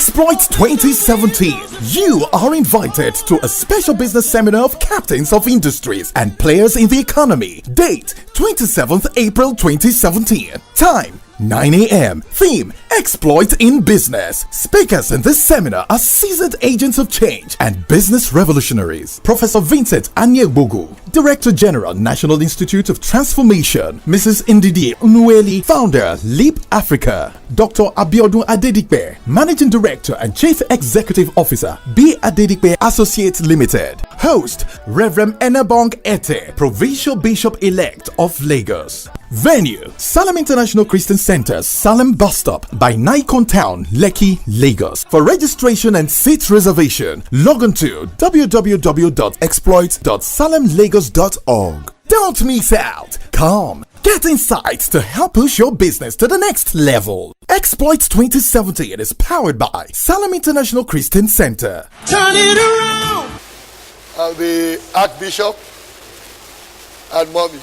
Exploit 2017. You are invited to a special business seminar of captains of industries and players in the economy. Date 27th April 2017. Time 9 a.m. Theme: Exploit in Business. Speakers in this seminar are seasoned agents of change and business revolutionaries. Professor Vincent Anyegbogu, Director General, National Institute of Transformation. Mrs. Ndidi Unueli, Founder, Leap Africa. Dr. Abiodun Adedikpe, Managing Director and Chief Executive Officer, B. Adedikpe Associates Limited. Host: Reverend Enabong Ete, Provincial Bishop-elect of Lagos. Venue: Salem International Christian Center, Salem Bus Stop by Nikon Town, Lekki, Lagos. For registration and seat reservation, log on to www.exploit.salemlagos.org. Don't miss out. Come, get insights to help push your business to the next level. Exploit 2017 is powered by Salem International Christian Center. Turn it around. The Archbishop and Mommy,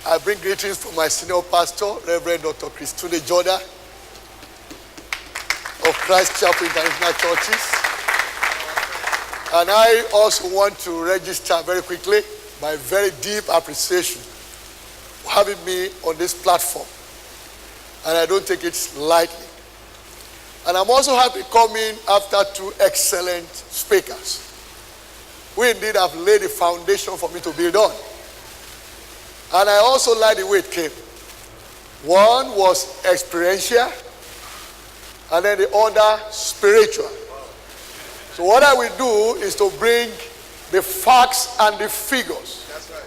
I bring greetings from my senior pastor, Reverend Dr. Christune Joda of Christ Chapel International Churches. And I also want to register very quickly my very deep appreciation for having me on this platform. And I don't take it lightly. And I'm also happy coming after two excellent speakers who indeed have laid the foundation for me to build on. And I also like the way it came. One was experiential, and then the other spiritual. So what I will do is to bring the facts and the figures. That's right.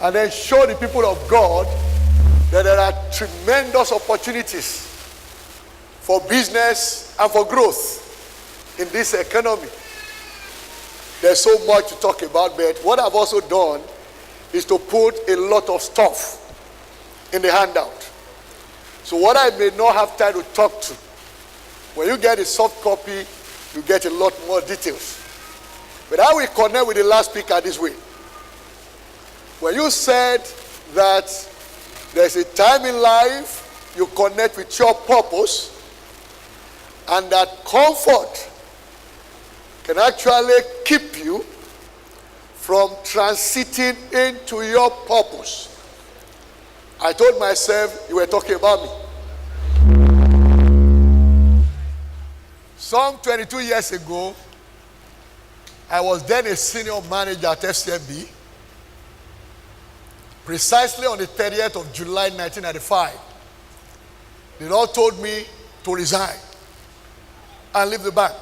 And then show the people of God that there are tremendous opportunities for business and for growth in this economy. There's so much to talk about, but what I've also done is to put a lot of stuff in the handout. So what I may not have time to talk to, when you get a soft copy, you get a lot more details. But I will connect with the last speaker this way. When you said that there's a time in life you connect with your purpose, and that comfort can actually keep you from transiting into your purpose. I told myself you were talking about me. Some 22 years ago, I was then a senior manager at FCMB. Precisely on the 30th of July 1995, they all told me to resign and leave the bank.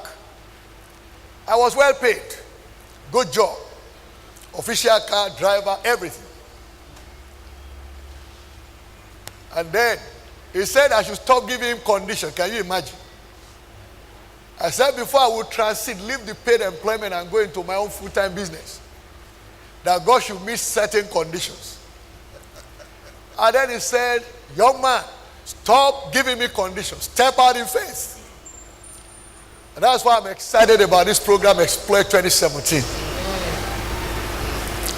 I was well paid, good job, official car, driver, everything. And then he said I should stop giving him conditions. Can you imagine? I said before I would transit, leave the paid employment and go into my own full-time business, that God should meet certain conditions. And then he said, young man, stop giving me conditions. Step out in faith. And that's why I'm excited about this program, Exploit 2017.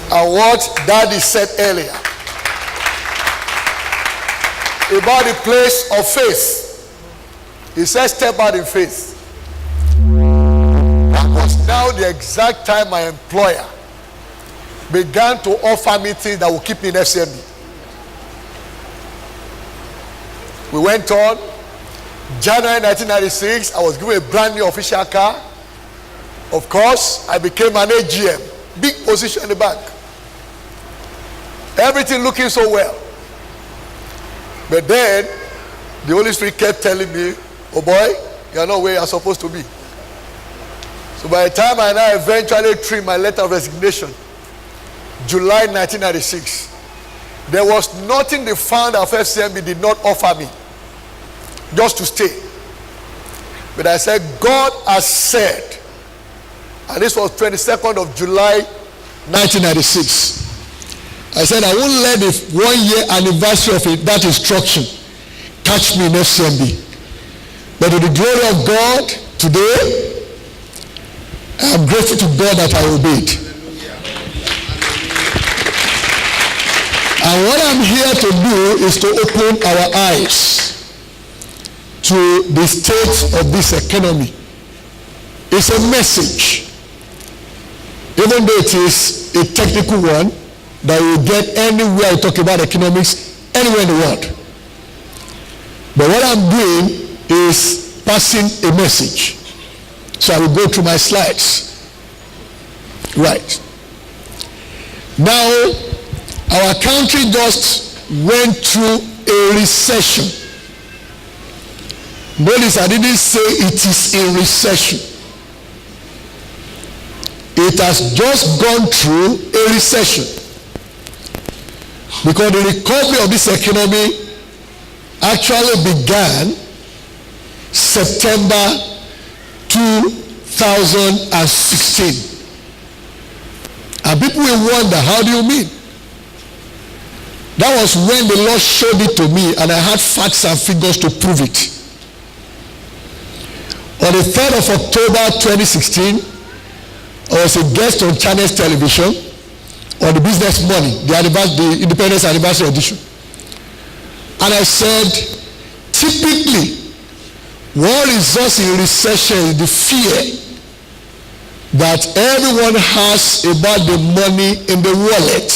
And what Daddy said earlier about the place of faith. He said, step out in faith. That was now the exact time my employer began to offer me things that will keep me in FCMB. We went on. January 1996, I was given a brand new official car. Of course, I became an AGM. Big position in the bank. Everything looking so well. But then, the Holy Spirit kept telling me, oh boy, you're not where you're supposed to be. So by the time I now eventually trimmed my letter of resignation, July 1996, there was nothing the founder of FCMB did not offer me, just to stay. But I said, God has said, and this was 22nd of July 1996. I said, I won't let the 1 year anniversary of that instruction catch me in FCMB. But to the glory of God, today, I am grateful to God that I obeyed. And what I'm here to do is to open our eyes to the state of this economy. It's a message, even though it is a technical one that you get anywhere you talk about economics, anywhere in the world. But what I'm doing is passing a message. So I will go through my slides. Right. Now, our country just went through a recession. Notice I didn't say it is a recession. It has just gone through a recession. Because the recovery of this economy actually began September 2016. And people will wonder, how do you mean? That was when the Lord showed it to me, and I had facts and figures to prove it. On the 3rd of October 2016, I was a guest on Channels Television on the Business Money, the Independence Anniversary Edition. And I said, typically, what results in recession is the fear that everyone has about the money in the wallet,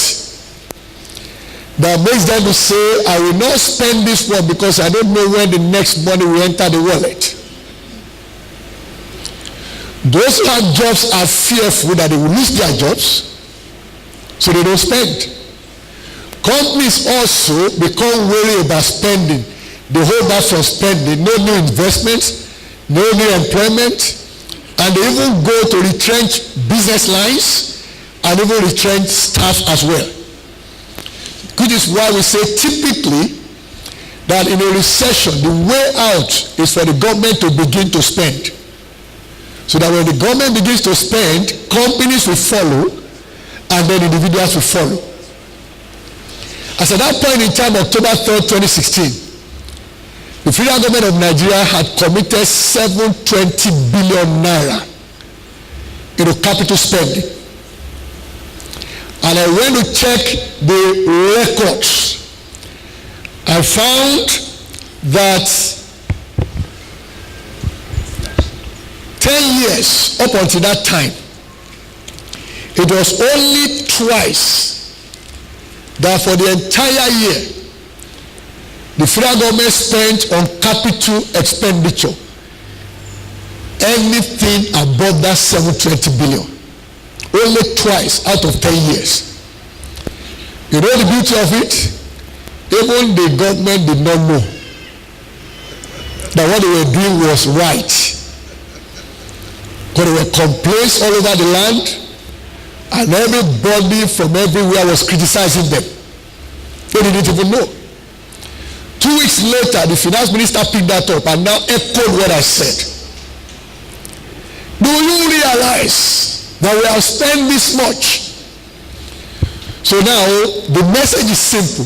that makes them to say, I will not spend this one because I don't know when the next money will enter the wallet. Those who have jobs are fearful that they will lose their jobs, so they don't spend. Companies also become worried about spending. They hold back from spending. No new investments, no new employment, and they even go to retrench business lines and even retrench staff as well. Which is why we say typically that in a recession, the way out is for the government to begin to spend. So that when the government begins to spend, companies will follow, and then individuals will follow. As at that point in time, October 3rd, 2016, the federal government of Nigeria had committed 720 billion naira into capital spending. And I went to check the records. I found that 10 years up until that time, it was only twice that for the entire year, the federal government spent on capital expenditure anything above that 720 billion. Only twice out of 10 years. You know the beauty of it? Even the government did not know that what they were doing was right. Because there were complaints all over the land, and everybody from everywhere was criticizing them. They didn't even know. 2 weeks later, the finance minister picked that up and now echoed what I said. Do you realize that we have spent this much? So now, the message is simple.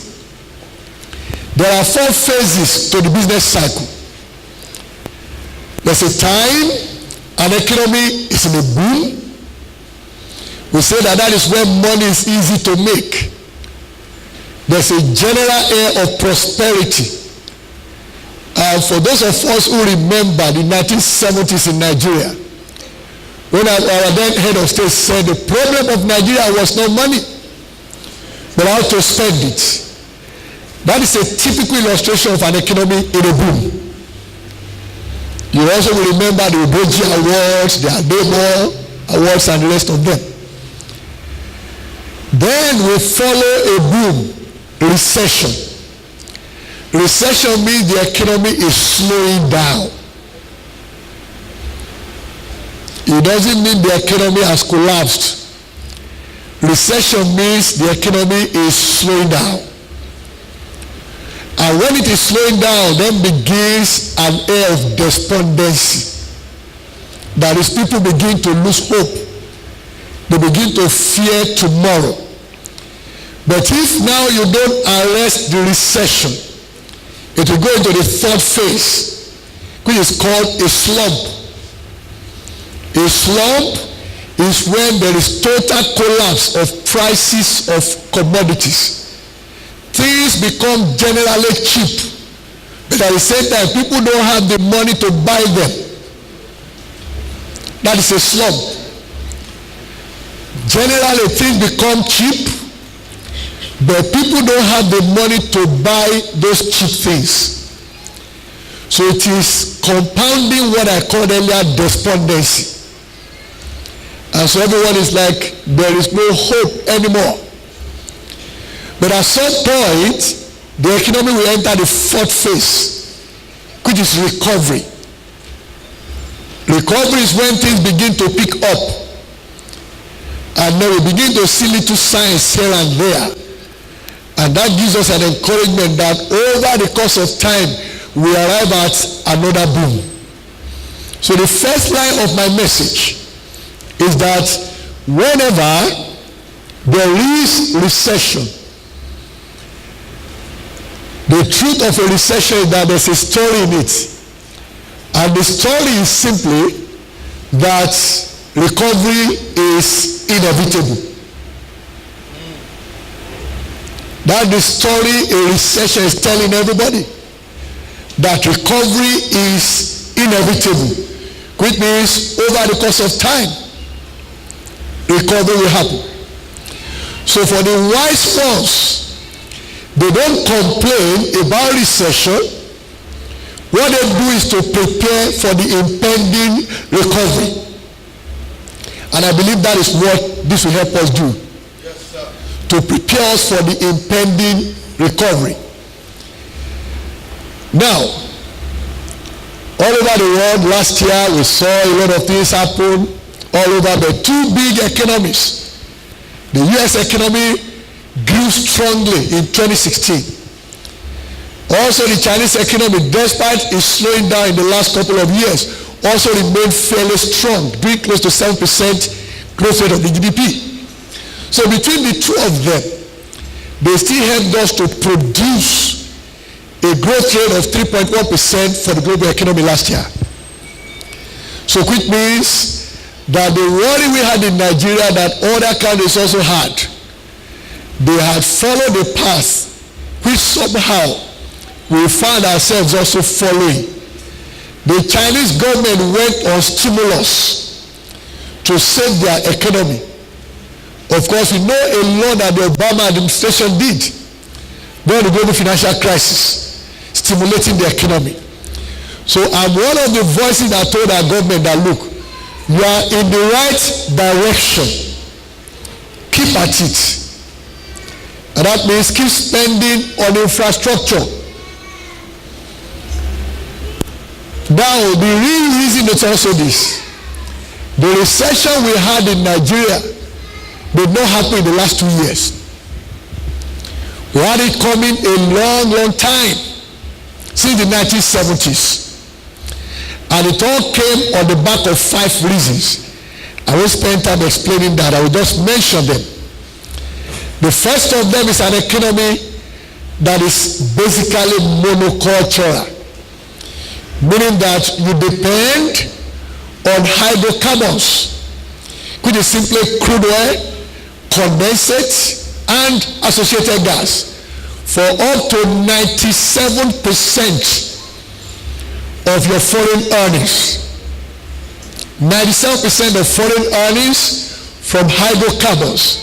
There are 4 phases to the business cycle. There's a time an economy is in a boom. We say that is when money is easy to make. There's a general air of prosperity. For those of us who remember the 1970s in Nigeria, when our then head of state said the problem of Nigeria was not money, but how to spend it. That is a typical illustration of an economy in a boom. You also will remember the Oboji Awards, the Ademo Awards, and the rest of them. Then we follow a boom, recession. Recession means the economy is slowing down. It doesn't mean the economy has collapsed. Recession means the economy is slowing down. And when it is slowing down, then begins an air of despondency. That is, people begin to lose hope. They begin to fear tomorrow. But if now you don't arrest the recession, it will go into the 3rd phase, which is called a slump. A slump is when there is total collapse of prices of commodities. Things become generally cheap, But at the same time, people don't have the money to buy them. That is a slump. Generally, things become cheap, but people don't have the money to buy those cheap things. So it is compounding what I called earlier despondency. And so everyone is like, there is no hope anymore. But at some point, the economy will enter the fourth phase, which is recovery. Recovery is when things begin to pick up. And then we begin to see little signs here and there. And that gives us an encouragement that over the course of time, we arrive at another boom. So the first line of my message is that whenever there is recession, the truth of a recession is that there's a story in it. And the story is simply that recovery is inevitable. That's the story a recession is telling everybody. That recovery is inevitable, which means over the course of time, recovery will happen. So for the wise ones, they don't complain about recession. What they do is to prepare for the impending recovery. And I believe that is what this will help us do. Yes, sir. To prepare us for the impending recovery. Now, all over the world, last year we saw a lot of things happen all over the two big economies. The US economy grew strongly in 2016. Also, the Chinese economy, despite it slowing down in the last couple of years, also remained fairly strong, being close to 7% growth rate of the GDP. So between the two of them, they still helped us to produce a growth rate of 3.1% for the global economy last year. So which means that the worry we had in Nigeria that other countries also had, they had followed the path which somehow we found ourselves also following. The Chinese government went on stimulus to save their economy. Of course, we know a lot that the Obama administration did during the global financial crisis, stimulating the economy. So I'm one of the voices that told our government that, look, you are in the right direction. Keep at it. And that means keep spending on infrastructure. Now, the real reason is also this. The recession we had in Nigeria did not happen in the last 2 years. We had it coming a long, long time, since the 1970s. And it all came on the back of 5 reasons. I won't spend time explaining that. I will just mention them. The first of them is an economy that is basically monocultural, meaning that you depend on hydrocarbons, which is simply crude oil, condensate, and associated gas, for up to 97% of your foreign earnings. 97% of foreign earnings from hydrocarbons.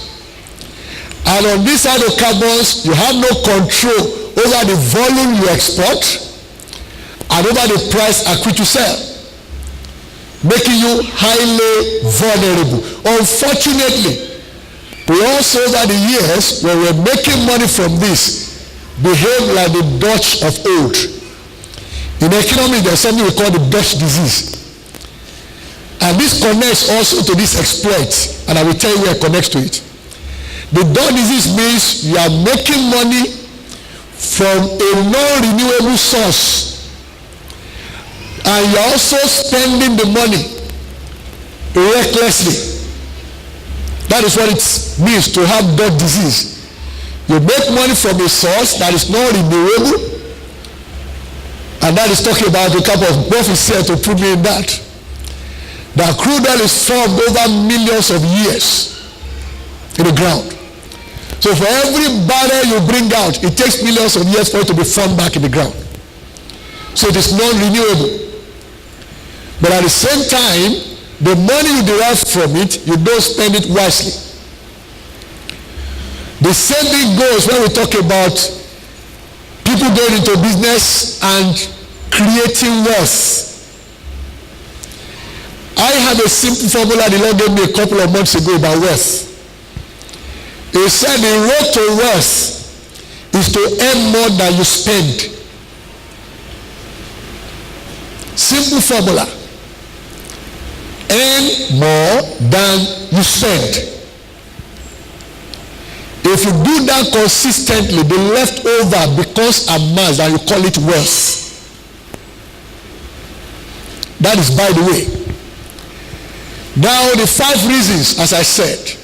And on these hydrocarbons, you have no control over the volume you export and over the price at which you sell, making you highly vulnerable. Unfortunately, we also over the years, when we're making money from this, behave like the Dutch of old. In economics, there's something we call the Dutch disease. And this connects also to this exploit, and I will tell you where it connects to it. The Dutch disease means you are making money from a non-renewable source, and you're also spending the money recklessly. That is what it means to have Dutch disease. You make money from a source that is not renewable, and that is talking about a couple of profits here to put me in that. The crude oil is formed over millions of years in the ground. So for every barrel you bring out, it takes millions of years for it to be formed back in the ground. so it is non-renewable. But at the same time, the money you derive from it, you don't spend it wisely. The same thing goes when we talk about people going into business and creating wealth. I have a simple formula the Lord gave me a couple of months ago about wealth. He said the road to wealth is to earn more than you spend. Simple formula. Earn more than you spend. If you do that consistently, the leftover becomes amassed and you call it wealth. That is by the way. Now the 5 reasons, as I said: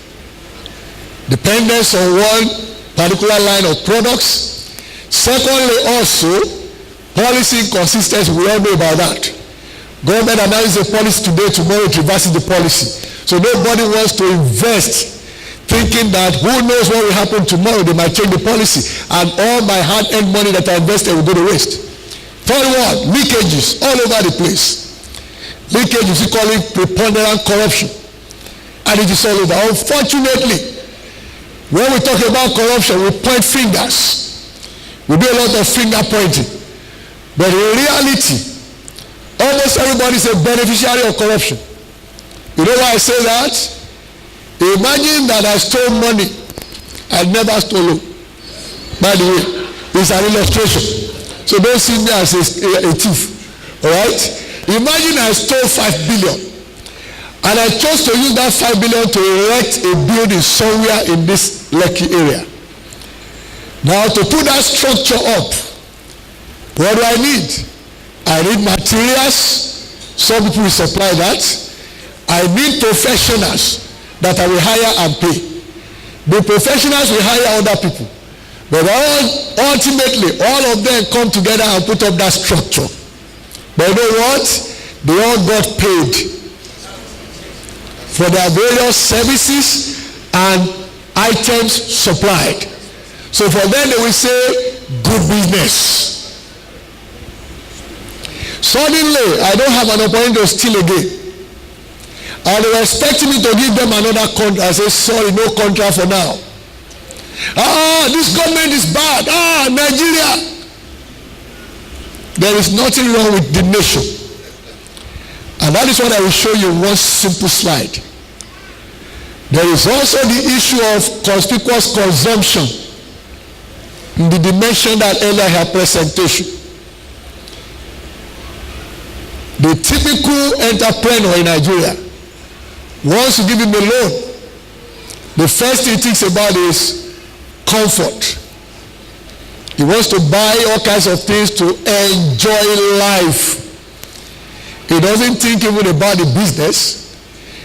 dependence on one particular line of products. Secondly, also policy inconsistency. We all know about that. Government announces a policy today, tomorrow it reverses the policy. So nobody wants to invest thinking that who knows what will happen tomorrow. They might change the policy and all my hard-earned money that I invested will go to waste. Third one, leakages all over the place. Leakages, we call it preponderant corruption, and it is all over. Unfortunately, when we talk about corruption, we point fingers. We do a lot of finger pointing. But in reality, almost everybody is a beneficiary of corruption. You know why I say that? Imagine that I stole money. I never stole it. By the way, it's an illustration. So don't see me as a thief. Alright? Imagine I stole 5 billion. And I chose to use that 5 billion to erect a building somewhere in this Lekki area. Now to put that structure up, what do I need? I need materials. Some people will supply that. I need professionals that I will hire and pay. The professionals will hire other people. But ultimately, all of them come together and put up that structure. But you know what? They all got paid for their various services and items supplied. So for them they will say, good business. Suddenly, I don't have an opportunity to steal again. And they were expecting me to give them another contract. I say, sorry, no contract for now. This government is bad. Nigeria. There is nothing wrong with the nation. And that is what I will show you in one simple slide. There is also the issue of conspicuous consumption in the dimension that earlier had presentation. The typical entrepreneur in Nigeria, once you give him a loan, the first thing he thinks about is comfort. He wants to buy all kinds of things to enjoy life. He doesn't think even about the business.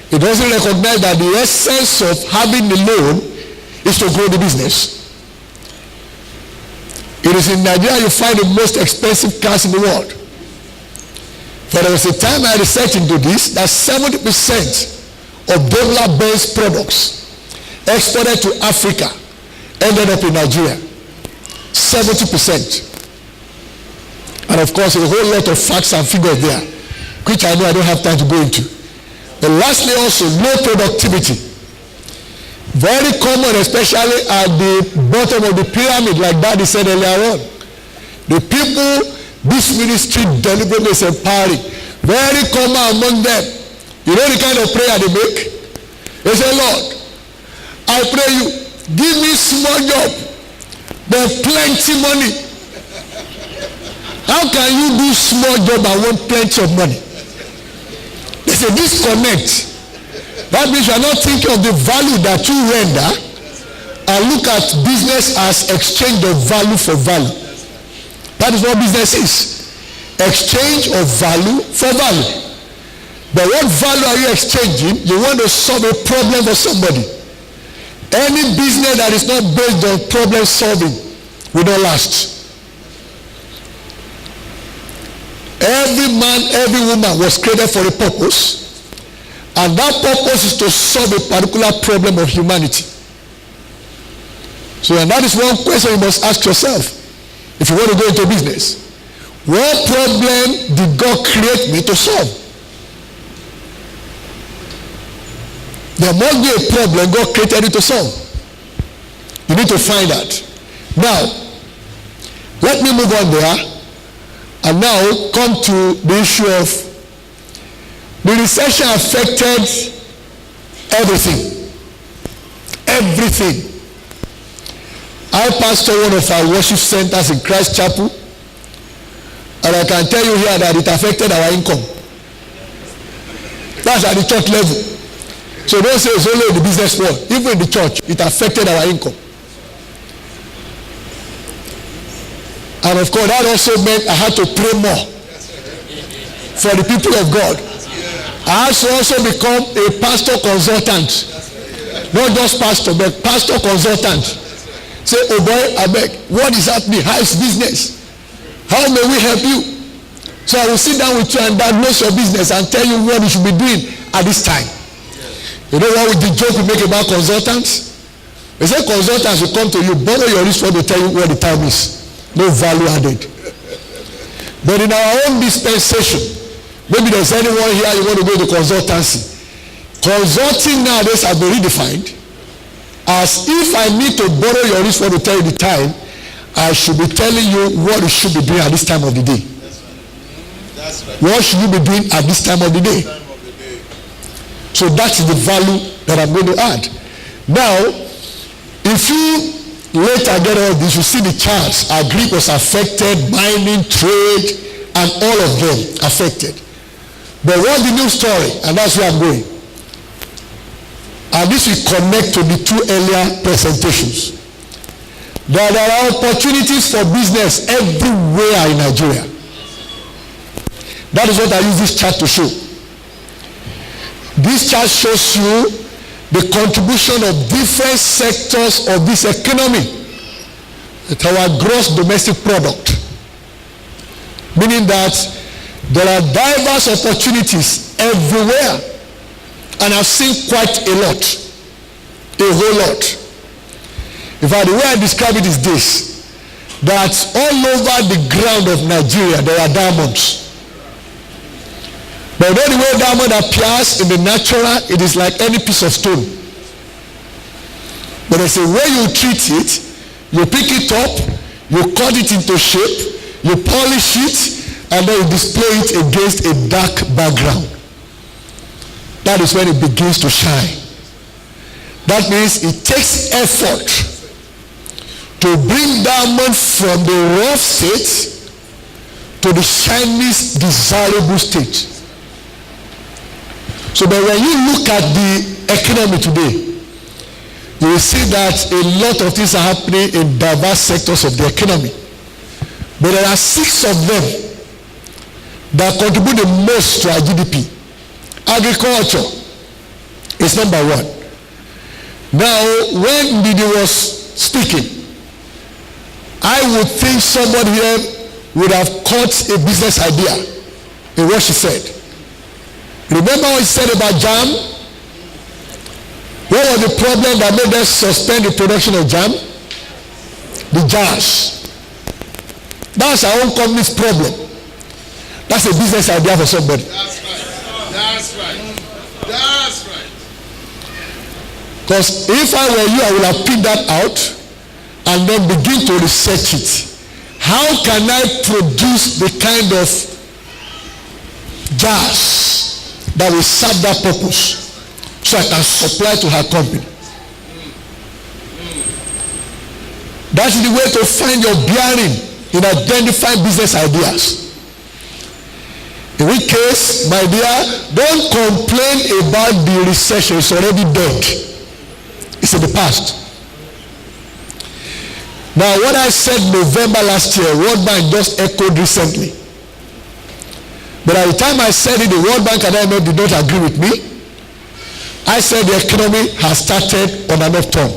He doesn't recognize that the essence of having the loan is to grow the business. It is in Nigeria you find the most expensive cars in the world. For there was a time I researched into this, that 70% of Daimler-Benz products exported to Africa ended up in Nigeria. 70%. And of course, a whole lot of facts and figures there, which I know I don't have time to go into. But lastly also, low productivity. Very common, especially at the bottom of the pyramid, like Daddy said earlier on. The people this ministry deliberately is empowering. Very common among them. You know the kind of prayer they make? They say, Lord, I pray you, give me small job, but plenty money. How can you do small job and want plenty of money? They say disconnect. That means you are not thinking of the value that you render and look at business as exchange of value for value. That is what business is. Exchange of value for value. But what value are you exchanging? You want to solve a problem for somebody. Any business that is not based on problem solving will not last. Every man, every woman was created for a purpose. And that purpose is to solve a particular problem of humanity. So, and that is one question you must ask yourself if you want to go into business. What problem did God create me to solve? There must be a problem God created it to solve. You need to find that. Now, let me move on there and now come to the issue of the recession affected everything. Everything. I pastor one of our worship centers in Christ Chapel, and I can tell you here that it affected our income. That's at the church level. So don't say it's only in the business world. Even in the church, it affected our income. And of course, that also meant I had to pray more for the people of God. I had to also become a pastor consultant. Not just pastor, but pastor consultant. Say, oh boy, I beg, what is happening? How is business? How may we help you? So I will sit down with you and diagnose your business and tell you what you should be doing at this time. You know what the joke we make about consultants? They say consultants will come to you, borrow your wristwatch to tell you what the time is. No value added. But in our own dispensation, maybe there's anyone here you want to go to consultancy. Consulting nowadays has been redefined as if I need to borrow your wristwatch to tell you the time, I should be telling you what you should be doing at this time of the day. That's right. What should you be doing at this time of the day? So that's the value that I'm going to add. Now, if you later get all this, you see the charts. Agri was affected, mining, trade, and all of them affected. But what's the new story? And that's where I'm going. And this will connect to the two earlier presentations. There are opportunities for business everywhere in Nigeria. That is what I use this chart to show. This chart shows you the contribution of different sectors of this economy to our gross domestic product. Meaning that there are diverse opportunities everywhere. And I've seen quite a lot. A whole lot. In fact, the way I describe it is this. That all over the ground of Nigeria, there are diamonds. But the way diamond appears in the natural, it is like any piece of stone. But there's a way you treat it, you pick it up, you cut it into shape, you polish it, and then you display it against a dark background. That is when it begins to shine. That means it takes effort to bring diamond from the rough state to the shiniest desirable state. So that when you look at the economy today, you will see that a lot of things are happening in diverse sectors of the economy. But there are 6 of them that contribute the most to our GDP. Agriculture is number 1. Now, when Didi was speaking, I would think somebody here would have caught a business idea in what she said. Remember what he said about jam? What was the problem that made us suspend the production of jam? The jars. That's our own company's problem. That's a business idea for somebody. That's right. That's right. That's right. Because if I were you, I would have picked that out and then begin to research it. How can I produce the kind of jars that will serve that purpose so I can supply to her company? That's the way to find your bearing in identifying business ideas. In which case, my dear, don't complain about the recession. It's already dead. It's in the past. Now, what I said November last year, World Bank just echoed recently. But at the time I said it, the World Bank and IMF did not agree with me. I said the economy has started on an upturn.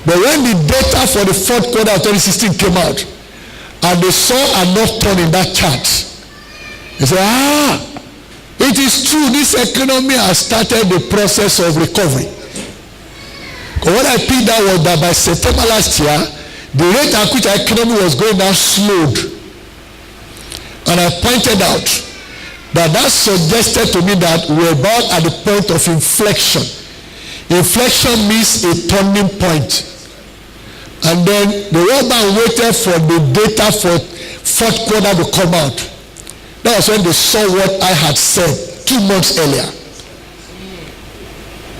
But when the data for the 4th quarter of 2016 came out, and they saw an upturn in that chart, they said, it is true, this economy has started the process of recovery. But what I picked out was that by September last year, the rate at which our economy was going down slowed. And I pointed out that suggested to me that we're about at the point of inflection. Inflection means a turning point. And then the World Bank waited for the data for fourth quarter to come out. That was when they saw what I had said 2 months earlier.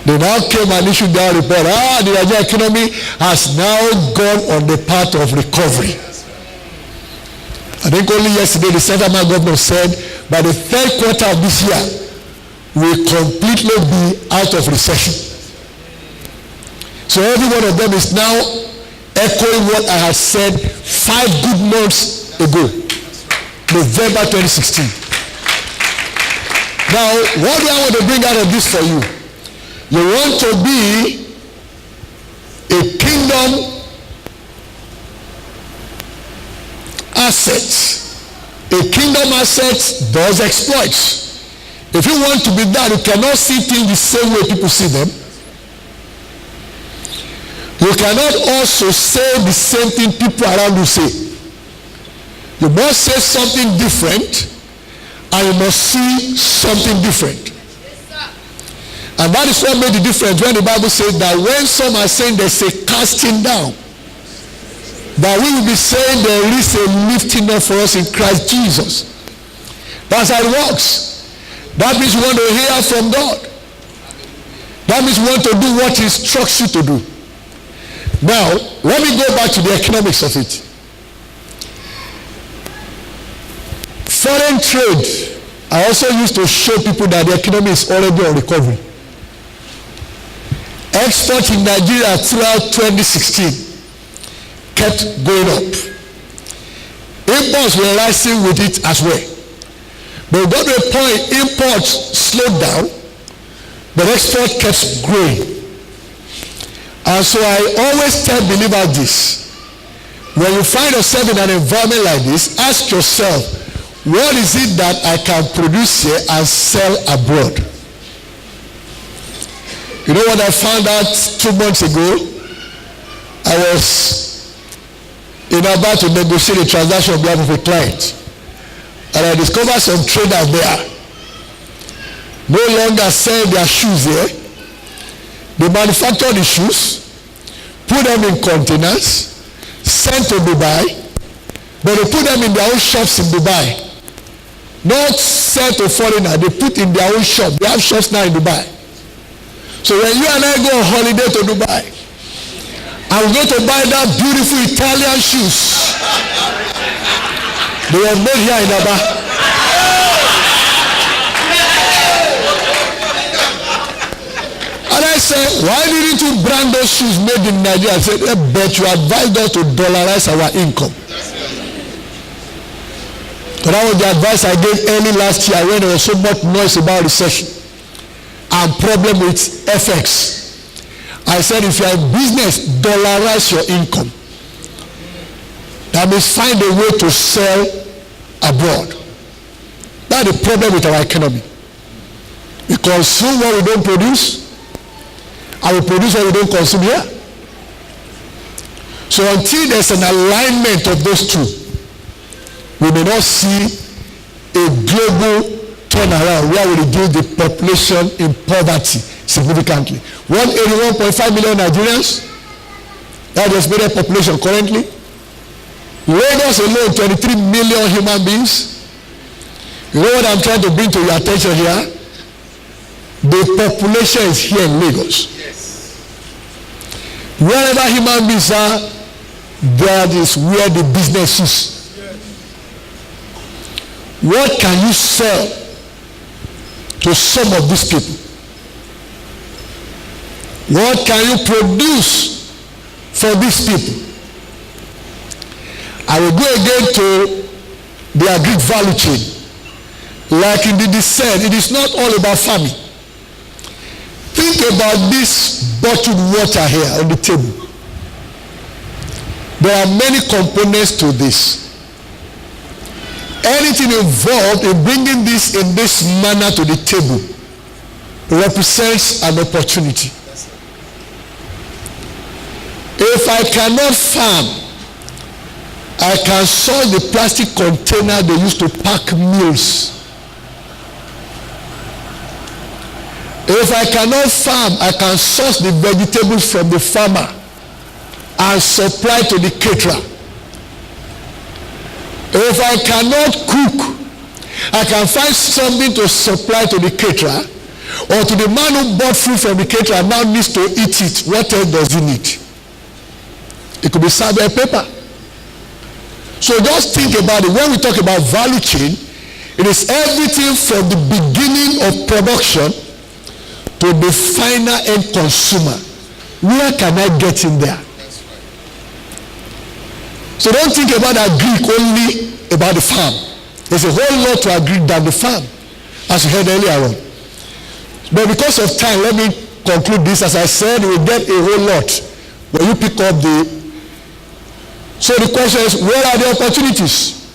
They now came and issued their report. The Nigerian economy has now gone on the path of recovery. I think only yesterday the central government said by the third quarter of this year we'll completely be out of recession. So every one of them is now echoing what I had said 5 good months ago, November 2016. Now, what do I want to bring out of this for you? You want to be a kingdom asset. A kingdom asset does exploits. If you want to be that, you cannot see things the same way people see them. You cannot also say the same thing people around you say. You must say something different, and you must see something different. And that is what made the difference when the Bible says that when some are saying there's a casting down, that we will be saying there is a lifting up for us in Christ Jesus. That's how it works. That means you want to hear from God. That means you want to do what He instructs you to do. Now, let me go back to the economics of it. Foreign trade, I also used to show people that the economy is already on recovery. Export in Nigeria throughout 2016 kept going up. Imports were rising with it as well. But got to a point, imports slowed down, but export kept growing. And so I always tell believers this. When you find yourself in an environment like this, ask yourself, what is it that I can produce here and sell abroad? You know what I found out 2 months ago? I was about to negotiate a transaction on behalf of a client. And I discovered some traders there no longer sell their shoes here. They manufacture the shoes, put them in containers, send to Dubai, but they put them in their own shops in Dubai. Not sell to foreigners, they put in their own shop. They have shops now in Dubai. So when you and I go on holiday to Dubai, I'm going to buy that beautiful Italian shoes. They were made here in Aba. And I said, why didn't you brand those shoes made in Nigeria? I said, but you advised us to dollarize our income. But that was the advice I gave early last year when there was so much noise about recession and problem with FX. I said, if you are in business, dollarize your income. That means find a way to sell abroad. That's the problem with our economy. We consume what we don't produce, and we produce what we don't consume here. So until there's an alignment of those two, we may not see a global turnaround where we reduce the population in poverty significantly. 181.5 million Nigerians, that's the estimated population currently. Lagos alone, 23 million human beings. You know what I'm trying to bring to your attention here? The population is here in Lagos. Yes. Wherever human beings are, that is where the business is. What can you sell to some of these people? What can you produce for these people? I will go again to the agric value chain. Like in the descent, it is not all about farming. Think about this bottled water here on the table. There are many components to this. Anything involved in bringing this in this manner to the table represents an opportunity. If I cannot farm I can source the plastic container they used to pack meals. If I cannot farm, I can source the vegetables from the farmer and supply to the caterer. If I cannot cook, I can find something to supply to the caterer, or to the man who bought food from the caterer and now needs to eat it. What else does he need? It could be served by paper. So just think about it. When we talk about value chain, it is everything from the beginning of production to the final end consumer. Where can I get in there? So don't think about agric only about the farm. There's a whole lot to agric than the farm, as you heard earlier on. But because of time, let me conclude this. As I said, we get a whole lot when you pick up the. So the question is, where are the opportunities?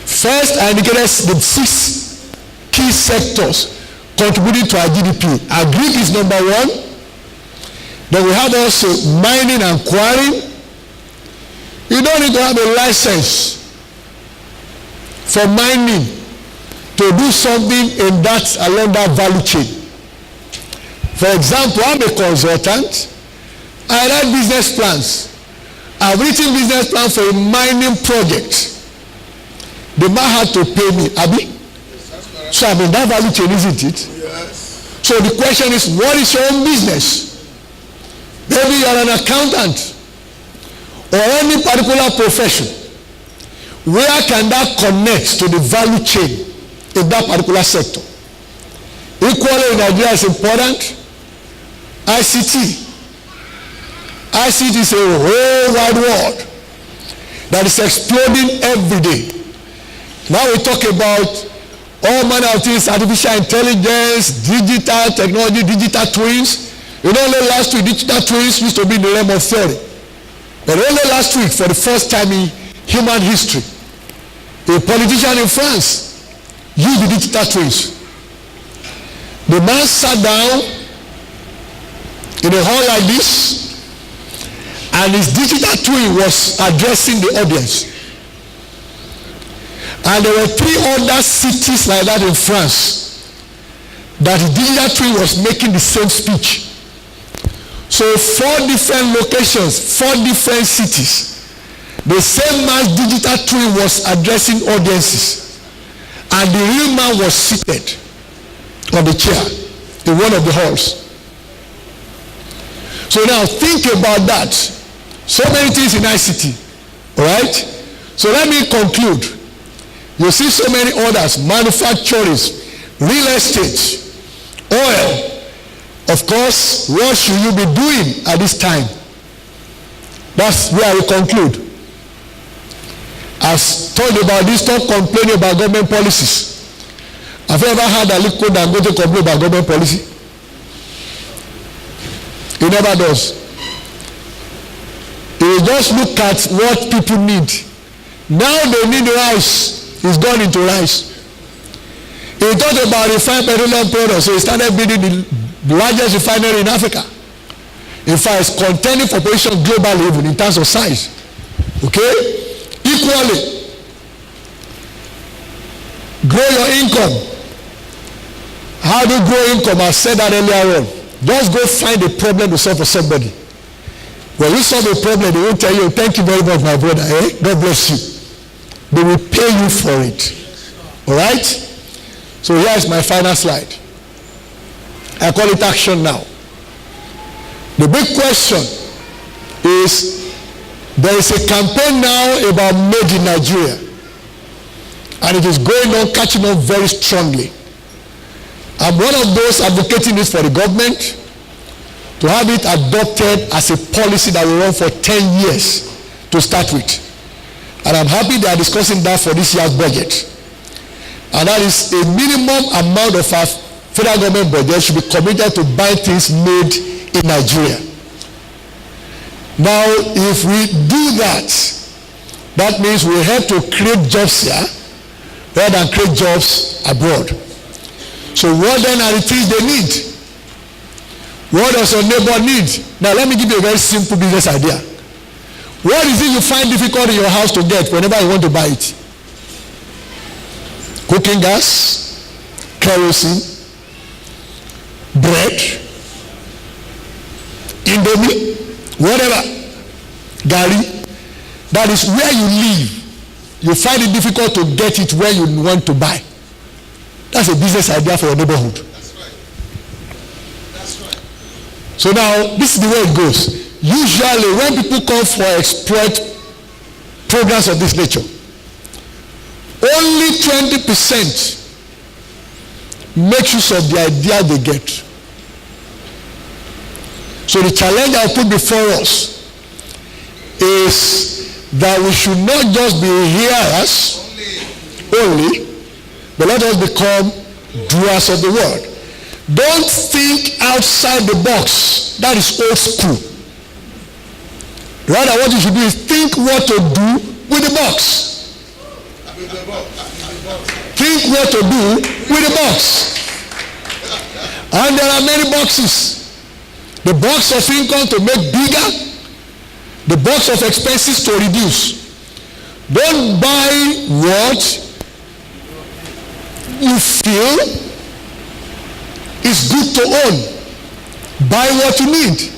First, I indicated the 6 key sectors contributing to our GDP. Agric is number 1. Then we have also mining and quarrying. You don't need to have a license for mining to do something in that along that value chain. For example, I'm a consultant. I write business plans. I've written business plan for a mining project. The man had to pay me, Abi. So I'm in that value chain, isn't it? Yes. So the question is, what is your own business? Maybe you're an accountant or any particular profession. Where can that connect to the value chain in that particular sector? Equally in Nigeria is important. ICT. ICT is a whole wide world that is exploding every day. Now we talk about all manner of things, artificial intelligence, digital technology, digital twins. You know, only last week, digital twins used to be in the realm of theory. But only last week, for the first time in human history, a politician in France used the digital twins. The man sat down in a hall like this, and his digital twin was addressing the audience. And there were 3 other cities like that in France that the digital twin was making the same speech. So 4 different locations, 4 different cities. The same man's digital twin was addressing audiences. And the real man was seated on the chair in one of the halls. So now think about that. So many things in ICT, all right? So let me conclude. You see so many others, manufacturing, real estate, oil. Of course, what should you be doing at this time? That's where I will conclude. I've told you about this, stop complaining about government policies. Have you ever heard a liquid and go to complain about government policy? He never does. He will just look at what people need. Now they need rice. He's gone into rice. He thought about refined petroleum products, so he started building the largest refinery in Africa. In fact, it's contending for position globally even in terms of size. Okay? Equally, grow your income. How do you grow income? I said that earlier on. Just go find a problem to solve for somebody. When you solve a problem, they won't tell you, thank you very much, my brother. God bless you. They will pay you for it. All right? So here is my final slide. I call it action now. The big question is, there is a campaign now about made in Nigeria. And it is going on, catching on very strongly. I'm one of those advocating this for the government to have it adopted as a policy that will run for 10 years to start with. And I'm happy they are discussing that for this year's budget. And that is a minimum amount of our federal government budget should be committed to buy things made in Nigeria. Now, if we do that, that means we have to create jobs here rather than create jobs abroad. So what then are the things they need? What does your neighbor need? Now let me give you a very simple business idea. What is it you find difficult in your house to get whenever you want to buy it? Cooking gas, kerosene, bread, indomie, whatever, gari. That is where you live. You find it difficult to get it where you want to buy. That's a business idea for your neighborhood. That's right. That's right. So now, this is the way it goes. Usually, when people come for exploit programs of this nature, only 20% make use of the idea they get. So the challenge I'll put before us is that we should not just be hearers only, but let us become doers of the word. Don't think outside the box. That is old school. Rather, what you should do is think what to do with the box. Think what to do with the box. And there are many boxes. The box of income to make bigger, the box of expenses to reduce. Don't buy what you feel is good to own. Buy what you need.